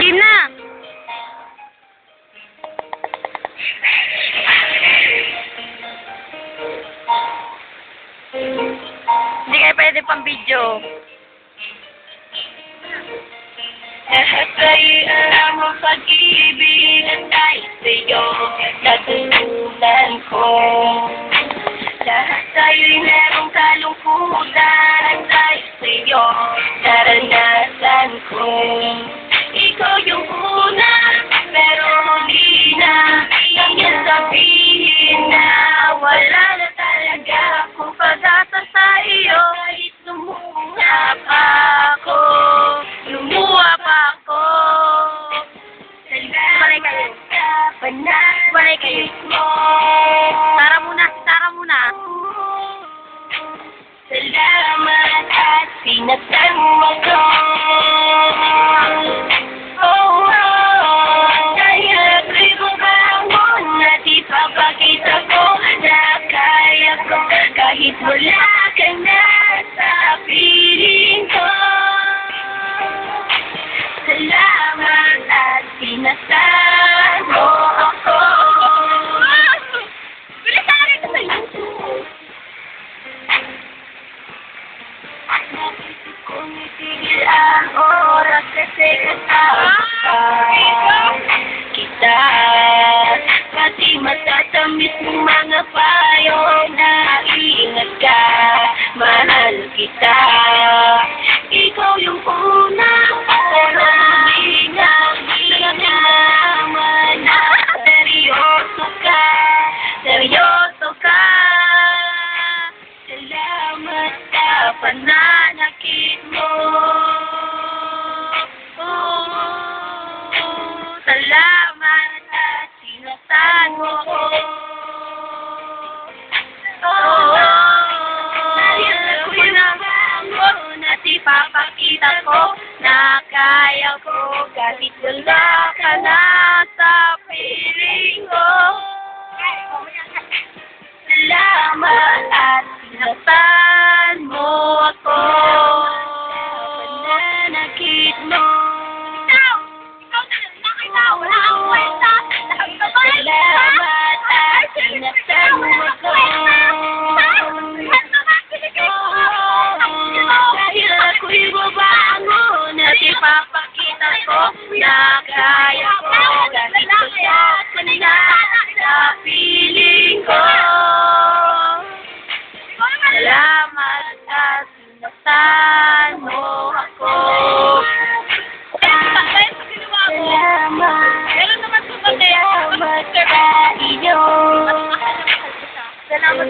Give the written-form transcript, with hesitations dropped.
Game na! Hindi kayo pwede pang video. Lahat ay alam mo pag-ibig at dahil sa'yo natutulungan ko. Lahat tayo'y merong kalungkutan at dahil sa'yo naranasan ko. Ikaw yung una, pero huli na nang sabihin na wala na talaga akong pag-asa sa iyo. Kahit lumuha pa ako, lumuha pa ako. Balay kayo. Balay kayo mo. Tara muna, Tara muna. Salamat at pinagtan mo ko. Oh, dahil ako'y bumangon at ipapakita ko na kaya ko kahit wala ka na sa piling ko. Salamat at pinagtan mo ako. Bilisan ka sa'yo. Naisip kong itigil ang oras kasi kasama kita. Pati matatamis ng mga payo na ingat ka, mahal kita. Ikaw yung una, pero hindi naman na seryoso ka. Salamat sa pananakit mo. Salamat at sinasad mo ko. Dahil ako'y nabangon at ipapakita ko na kaya ko kahit wala ka na sa piling ko. Salamat at sinasad mo ako. Pananakit mo. Salamat at sinasad mo ako. Dahil ako'y babangon at ipapakita ko na kaya ko kahit wala ka na sa piling ko. Salamat at sinasad mo ako. Salamat. Salamat sa iyo. Salamat.